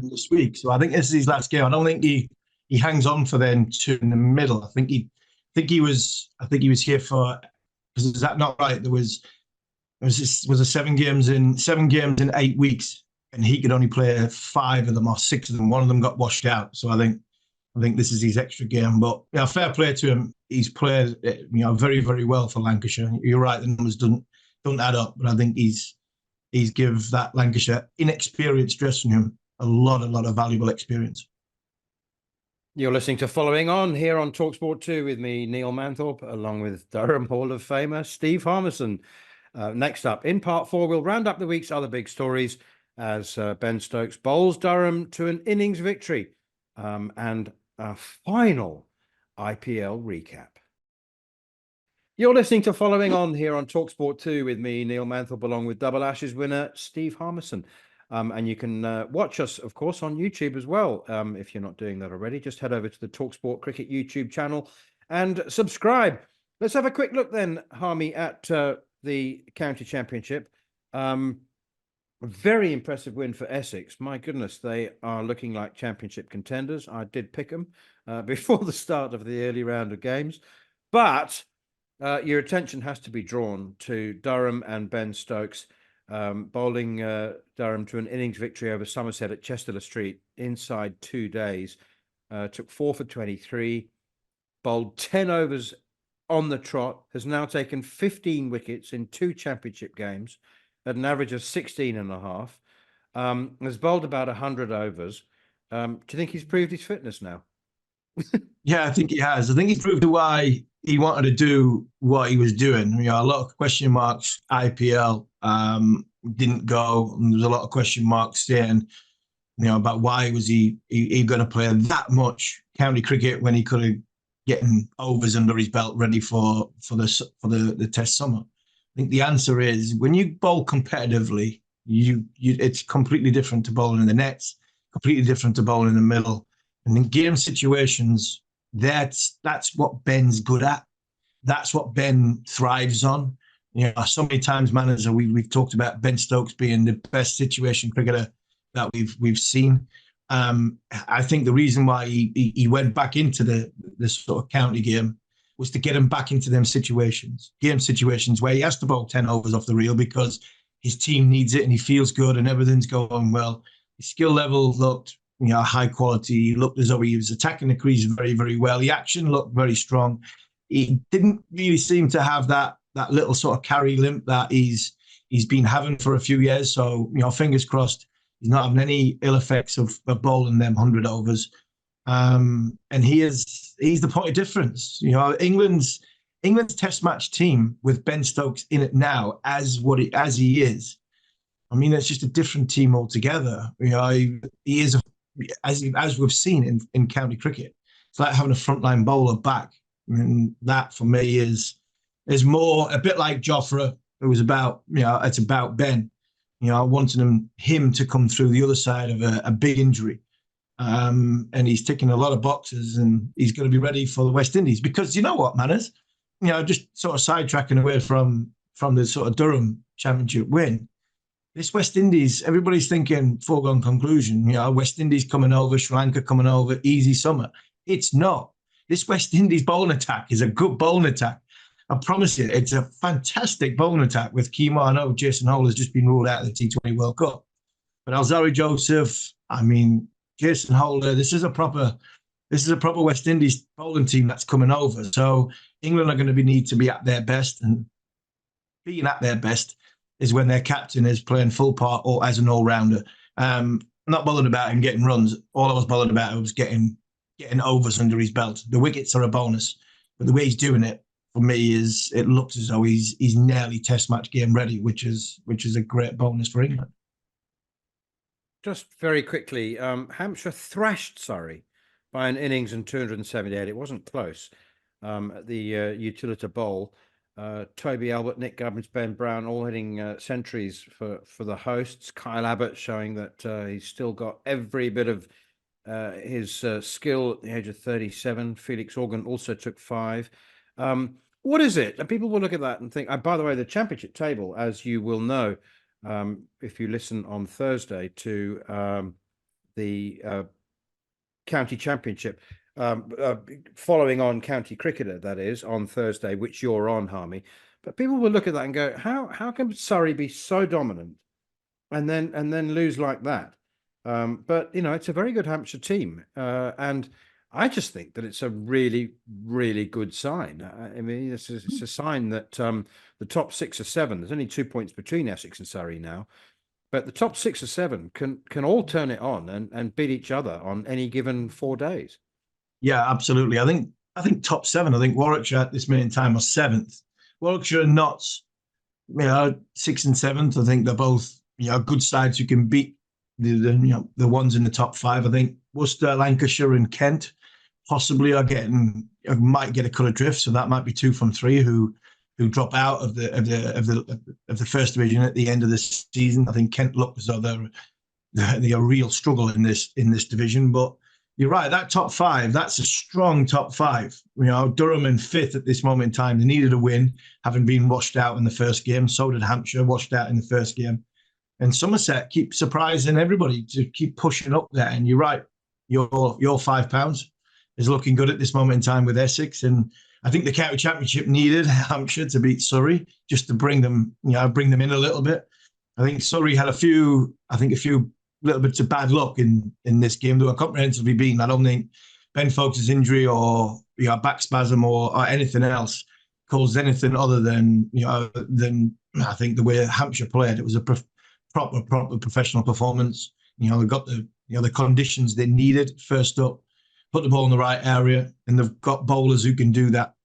this week. So I think this is his last game. I don't think he hangs on for them two in the middle. I think he was here for, is that not right? There was 7 games in 8 weeks, and he could only play 5 of them or 6 of them. One of them got washed out. So I think this is his extra game. But fair play to him. He's played very, very well for Lancashire. You're right, the numbers don't add up, but I think he's give that Lancashire inexperienced dressing room a lot of valuable experience. You're listening to Following On here on talkSPORT 2 with me, Neil Manthorp, along with Durham Hall of Famer Steve Harmison. Next up, in part 4, we'll round up the week's other big stories as Ben Stokes bowls Durham to an innings victory and a final IPL recap. You're listening to Following On here on talkSPORT 2 with me, Neil Manthorp, along with Double Ashes winner Steve Harmison. And you can watch us, of course, on YouTube as well. If you're not doing that already, just head over to the talkSPORT Cricket YouTube channel and subscribe. Let's have a quick look then, Harmy, at the County Championship. Very impressive win for Essex. My goodness, they are looking like championship contenders. I did pick them before the start of the early round of games. But your attention has to be drawn to Durham and Ben Stokes bowling Durham to an innings victory over Somerset at Chester Street inside 2 days. Took 4 for 23, bowled 10 overs on the trot, has now taken 15 wickets in 2 championship games at an average of 16.5. Has bowled about 100 overs. Do you think he's proved his fitness now? Yeah, I think he has. I think he's proved why he wanted to do what he was doing. A lot of question marks. IPL didn't go. And there was a lot of question marks saying, about why was he going to play that much county cricket when he could have getting overs under his belt ready for the Test summer. I think the answer is when you bowl competitively, it's completely different to bowling in the nets, completely different to bowling in the middle. And in game situations, that's what Ben's good at. that's what Ben thrives on. You know, so many times, man, as we've talked about Ben Stokes being the best situation cricketer that we've seen. I think the reason why he went back into the sort of county game was to get him back into them game situations where he has to bowl 10 overs off the reel because his team needs it and he feels good and everything's going well. His skill level looked, high quality. He looked as though he was attacking the crease very, very well. The action looked very strong. He didn't really seem to have that little sort of carry limp that he's been having for a few years. So, fingers crossed, he's not having any ill effects of bowling them 100 overs. And he's the point of difference. England's Test match team with Ben Stokes in it now as he is. I mean, it's just a different team altogether. He is as we've seen in county cricket. It's like having a frontline bowler back. And that for me is more a bit like Jofra. It was about it's about Ben. I wanted him to come through the other side of a big injury. And he's ticking a lot of boxes and he's going to be ready for the West Indies because you know what, Manners? Just sort of sidetracking away from the sort of Durham Championship win. This West Indies, everybody's thinking foregone conclusion. West Indies coming over, Sri Lanka coming over, easy summer. It's not. This West Indies bowling attack is a good bowling attack. I promise you, it's a fantastic bowling attack with Kimo. I know Jason Hole has just been ruled out of the T20 World Cup. But Alzari Joseph, Jason Holder, this is a proper West Indies bowling team that's coming over. So England are going to need to be at their best, and being at their best is when their captain is playing full part or as an all-rounder. Not bothered about him getting runs. All I was bothered about was getting overs under his belt. The wickets are a bonus, but the way he's doing it for me it looks as though he's nearly Test match game ready, which is a great bonus for England. Just very quickly, Hampshire thrashed Surrey by an innings and 278. It wasn't close. At the Utilita Bowl, Toby Albert, Nick Gubbins, Ben Brown, all hitting centuries for the hosts. Kyle Abbott showing that he's still got every bit of his skill at the age of 37. Felix Organ also took 5. What is it? And people will look at that and think, by the way, the championship table, as you will know, if you listen on Thursday to the county championship, following on county cricketer, that is, on Thursday, which you're on, Harmy. But people will look at that and go, how can Surrey be so dominant and then lose like that? But it's a very good Hampshire team, and I just think that it's a really, really good sign. I mean, it's a sign that the top 6 or 7, there's only 2 points between Essex and Surrey now, but the top 6 or 7 can all turn it on and beat each other on any given 4 days. Yeah, absolutely. I think top 7. I think Warwickshire at this minute in time are 7th. Warwickshire and Notts, 6th and 7th. I think they're both good sides who can beat the ones in the top 5. I think Worcester, Lancashire, and Kent possibly might get a cut adrift. So that might be 2 from 3 who drop out of the first division at the end of this season. I think Kent look as though they're a real struggle in this division. But you're right, that top 5, that's a strong top 5. Durham in 5th at this moment in time. They needed a win, having been washed out in the first game. So did Hampshire, washed out in the first game. And Somerset keep surprising everybody to keep pushing up there. And you're right, your £5 is looking good at this moment in time with Essex. And I think the county championship needed Hampshire to beat Surrey just to bring them in a little bit. I think Surrey had a few little bits of bad luck in this game. They were comprehensively beaten. I don't think Ben Folkes' injury or back spasm or anything else caused anything other than I think the way Hampshire played. It was a proper professional performance. They got the conditions they needed first up, put the ball in the right area, and they've got bowlers who can do that.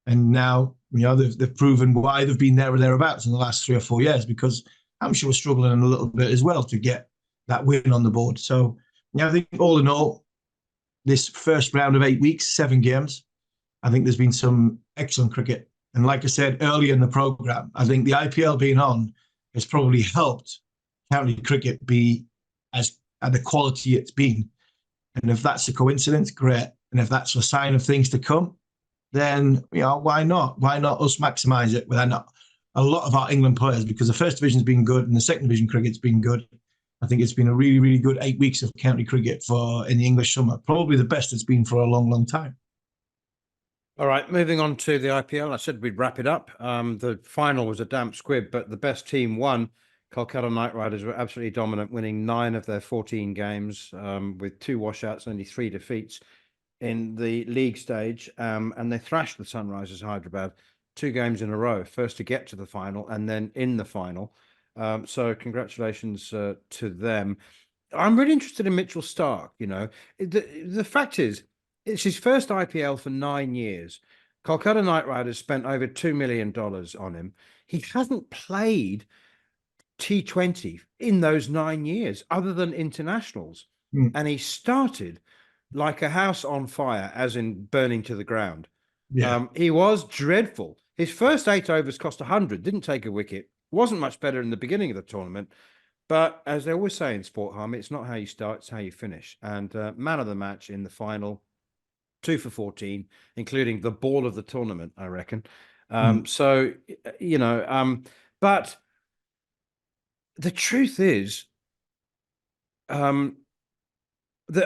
And now they've proven why they've been there or thereabouts in the last 3 or 4 years, because Hampshire was struggling a little bit as well to get that win on the board. So I think all in all, this first round of 8 weeks, 7 games, I think there's been some excellent cricket. And like I said earlier in the programme, I think the IPL being on has probably helped county cricket be at the quality it's been. And if that's a coincidence, great. And if that's a sign of things to come, then why not? Why not us maximise it? Well, not a lot of our England players, because the first division's been good and the second division cricket's been good. I think it's been a really, really good 8 weeks of county cricket in the English summer. Probably the best it's been for a long, long time. All right, moving on to the IPL. I said we'd wrap it up. The final was a damp squib, but the best team won. Kolkata Knight Riders were absolutely dominant, winning 9 of their 14 games with 2 washouts, only 3 defeats in the league stage. And they thrashed the Sunrisers Hyderabad 2 games in a row, first to get to the final and then in the final. So congratulations to them. I'm really interested in Mitchell Starc. The fact is, it's his first IPL for 9 years. Kolkata Knight Riders spent over $2 million on him. He hasn't played T20 in those 9 years, other than internationals. And he started like a house on fire, as in burning to the ground. Yeah. He was dreadful. His first 8 overs cost 100, didn't take a wicket, wasn't much better in the beginning of the tournament. But as they always say in sport, Harm, it's not how you start, it's how you finish. And man of the match in the final, 2 for 14, including the ball of the tournament, I reckon. So, but the truth is, the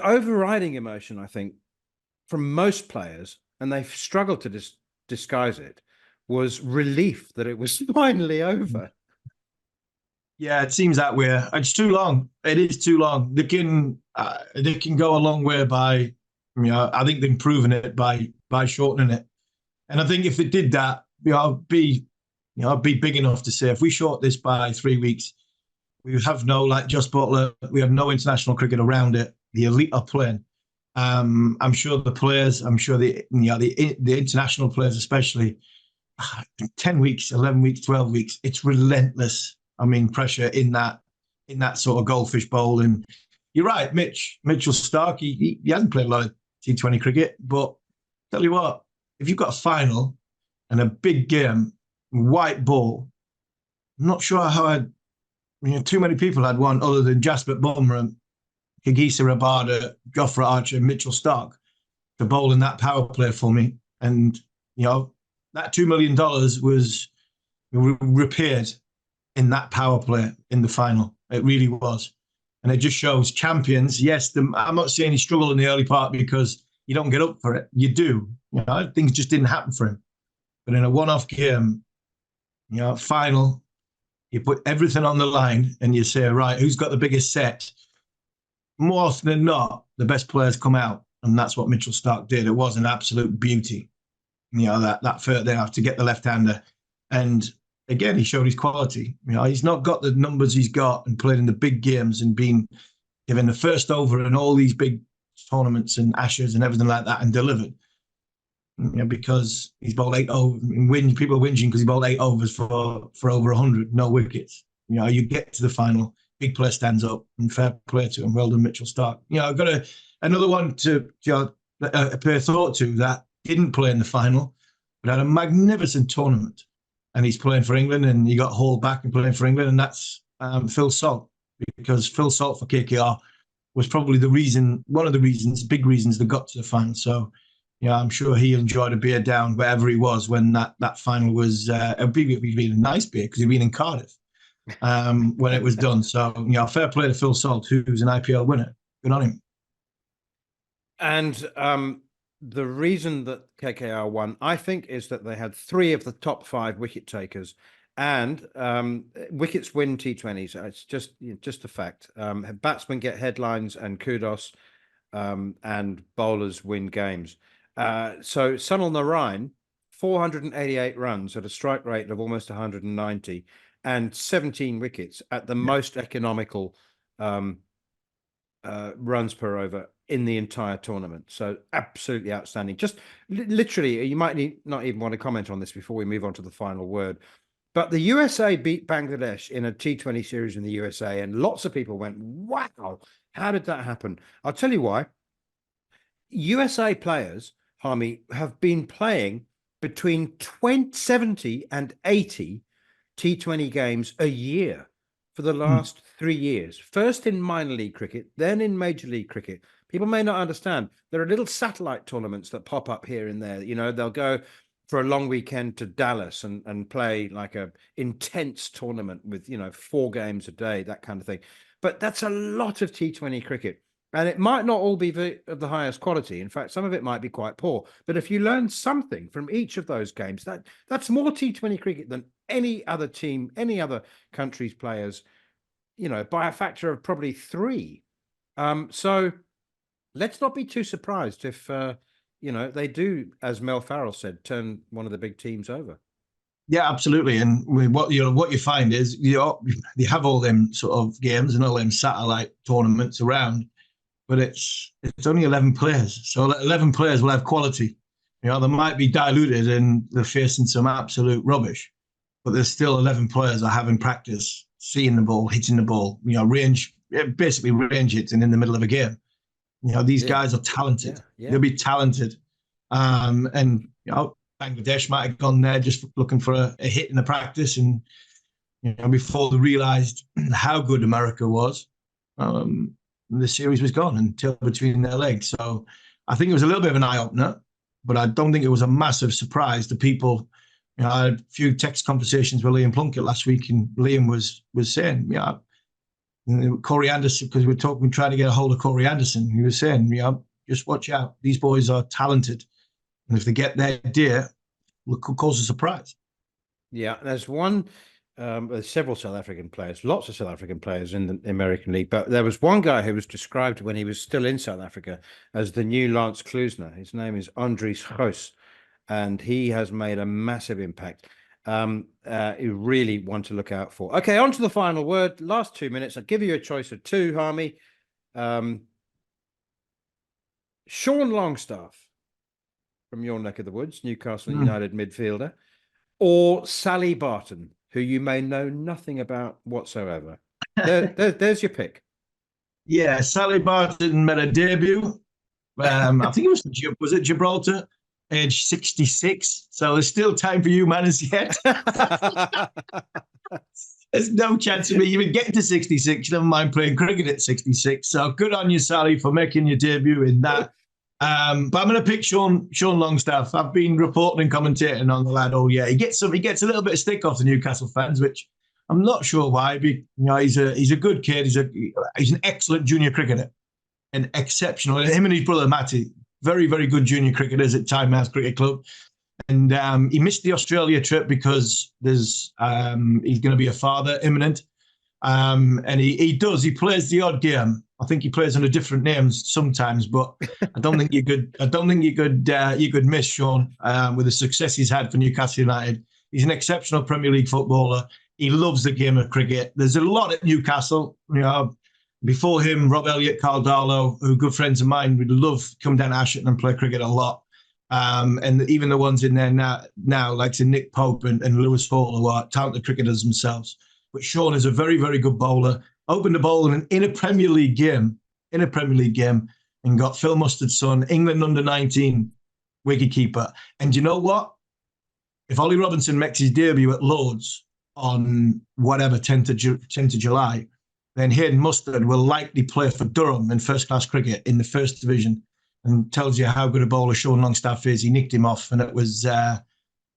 overriding emotion, I think, from most players, and they've struggled to disguise it, was relief that it was finally over. Yeah, it seems that way. It's too long. It is too long. They can go a long way by, I think they've proven it by shortening it. And I think if they did that, I'd be big enough to say if we short this by 3 weeks, we have no, like Jos Buttler, we have no international cricket around it. The elite are playing. I'm sure the players, the international players especially, 10 weeks, 11 weeks, 12 weeks, it's relentless. Pressure in that sort of goldfish bowl. And you're right, Mitchell Starc, he hasn't played a lot of T20 cricket, but tell you what, if you've got a final and a big game, white ball, I'm not sure how too many people had one other than Jasprit Bumrah, Kolkata Rabada, Jofra Archer, Mitchell Starc to bowl in that power play for me. And, that $2 million was repaired in that power play in the final. It really was. And it just shows champions. Yes, I'm not saying he struggled in the early part because you don't get up for it. You do. Things just didn't happen for him. But in a one-off game, final, you put everything on the line and you say, right, who's got the biggest set? More often than not, the best players come out. And that's what Mitchell Starc did. It was an absolute beauty. That first there to get the left-hander. And again, he showed his quality. He's not got the numbers he's got and played in the big games and been given the first over in all these big tournaments and Ashes and everything like that and delivered. Because he's bowled 8 overs. People are whinging because he bowled 8 overs for over 100, no wickets. You get to the final, big player stands up, and fair play to him. Well done, Mitchell Starc. I've got another one to pay thought to that didn't play in the final, but had a magnificent tournament. And he's playing for England, and he got hauled back and playing for England, and that's Phil Salt, because Phil Salt for KKR was probably one of the big reasons they got to the final. So, I'm sure he enjoyed a beer down wherever he was when that final was. It'd be a nice beer because he'd been in Cardiff when it was done. So, fair play to Phil Salt, who's an IPL winner. Good on him. And the reason that KKR won, I think, is that they had 3 of the top 5 wicket takers, and wickets win T20s. It's just a fact. Batsmen get headlines and kudos, and bowlers win games. So Sunil Narine, 488 runs at a strike rate of almost 190, and 17 wickets at the most economical runs per over in the entire tournament. So absolutely outstanding. Just literally, you might not even want to comment on this before we move on to the final word, but the USA beat Bangladesh in a T20 series in the USA, and lots of people went, wow, how did that happen? I'll tell you why. USA players, Harmy, have been playing between 70 and 80 T20 games a year for the last 3 years. First in minor league cricket, then in major league cricket. People may not understand. There are little satellite tournaments that pop up here and there. You know, they'll go for a long weekend to Dallas and play like a intense tournament with, 4 games a day, that kind of thing. But that's a lot of T20 cricket. And it might not all be of the highest quality. In fact, some of it might be quite poor. But if you learn something from each of those games, that's more T20 cricket than any other team, any other country's players, by a factor of probably 3. So let's not be too surprised if, they do, as Mel Farrell said, turn one of the big teams over. Yeah, absolutely. And what you find is you have all them sort of games and all them satellite tournaments around, but it's only 11 players. So 11 players will have quality. They might be diluted and they're facing some absolute rubbish, but there's still 11 players are having practice, seeing the ball, hitting the ball, basically range hits in the middle of a game. These guys are talented. Yeah. They'll be talented. And Bangladesh might have gone there just looking for a hit in the practice, and before they realised how good America was, the series was gone until between their legs. So I think it was a little bit of an eye-opener, but I don't think it was a massive surprise to people. I had a few text conversations with Liam Plunkett last week, and Liam was saying, Corey Anderson, because we're trying to get a hold of Corey Anderson. He was saying, just watch out. These boys are talented. And if they get their day, it could cause a surprise. Yeah, there's there's several South African players, lots of South African players in the American League. But there was one guy who was described when he was still in South Africa as the new Lance Klusener. His name is Andries Gous, and he has made a massive impact. You really want to look out for. Okay, on to the final word. Last 2 minutes. I'll give you a choice of 2, Harmy. Sean Longstaff from your neck of the woods, Newcastle United midfielder, or Sally Barton, who you may know nothing about whatsoever. There's your pick. Yeah, Sally Barton made a debut. I think it was Gibraltar, age 66. So there's still time for you, man, as yet. There's no chance of me even getting to 66, never mind playing cricket at 66. So good on you, Sally, for making your debut in that. But I'm going to pick Sean Longstaff. I've been reporting and commentating on the lad all year. He gets a little bit of stick off the Newcastle fans, which I'm not sure why. He's a good kid. He's an excellent junior cricketer, and exceptional. Him and his brother Matty, very, very good junior cricketers at Tynemouth Cricket Club. And he missed the Australia trip because he's going to be a father imminent. And he plays the odd game. I think he plays under different names sometimes, but I don't think you could miss Sean with the success he's had for Newcastle United. He's an exceptional Premier League footballer. He loves the game of cricket. There's a lot at Newcastle. Before him, Rob Elliott, Carl Darlow, who are good friends of mine, would love to come down to Ashton and play cricket a lot. And even the ones in there now like Nick Pope and Lewis Hall, who are talented cricketers themselves. But Sean is a very, very good bowler. Opened the bowl in a Premier League game, and got Phil Mustard's son, England under-19 wicketkeeper. And you know what? If Ollie Robinson makes his debut at Lords on 10th of July, then Hayden Mustard will likely play for Durham in first-class cricket in the first division, and tells you how good a bowler Sean Longstaff is. He nicked him off, and it was...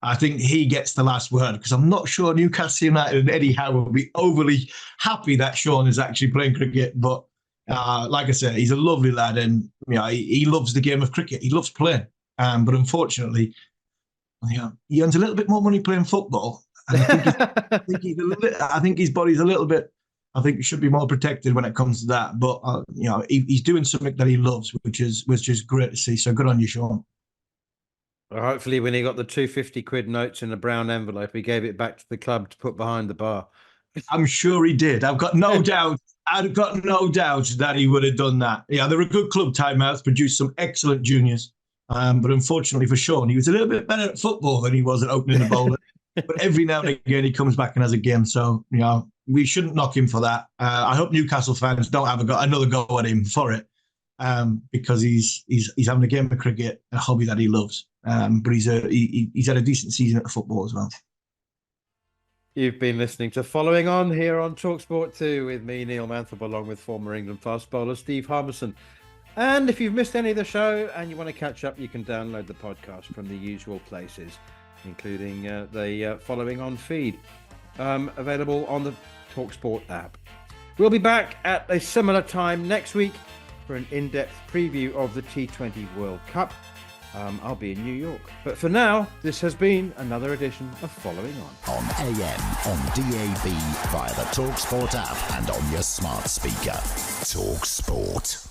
I think he gets the last word, because I'm not sure Newcastle United and Eddie Howe will be overly happy that Sean is actually playing cricket. But like I said, he's a lovely lad, and he loves the game of cricket. He loves playing. But unfortunately, he earns a little bit more money playing football. And I think his body's a little bit. I think he should be more protected when it comes to that. But he's doing something that he loves, which is great to see. So good on you, Sean. Well, hopefully when he got the 250 quid notes in a brown envelope, he gave it back to the club to put behind the bar. I'm sure he did. I've got no doubt that he would have done that. Yeah, they're a good club, Tynemouth, produced some excellent juniors. But unfortunately for Sean, he was a little bit better at football than he was at opening the bowler. But every now and again, he comes back and has a game. So, we shouldn't knock him for that. I hope Newcastle fans don't have another go at him for it. Because he's having a game of cricket, a hobby that he loves. But he's had a decent season at football as well. You've been listening to Following On here on talkSPORT 2 with me, Neil Manthorp, along with former England fast bowler Steve Harmison. And if you've missed any of the show and you want to catch up, you can download the podcast from the usual places, including the Following On feed, available on the talkSPORT app. We'll be back at a similar time next week for an in-depth preview of the T20 World Cup. I'll be in New York. But for now, this has been another edition of Following On. On AM, on DAB, via the talkSPORT app and on your smart speaker. talkSPORT.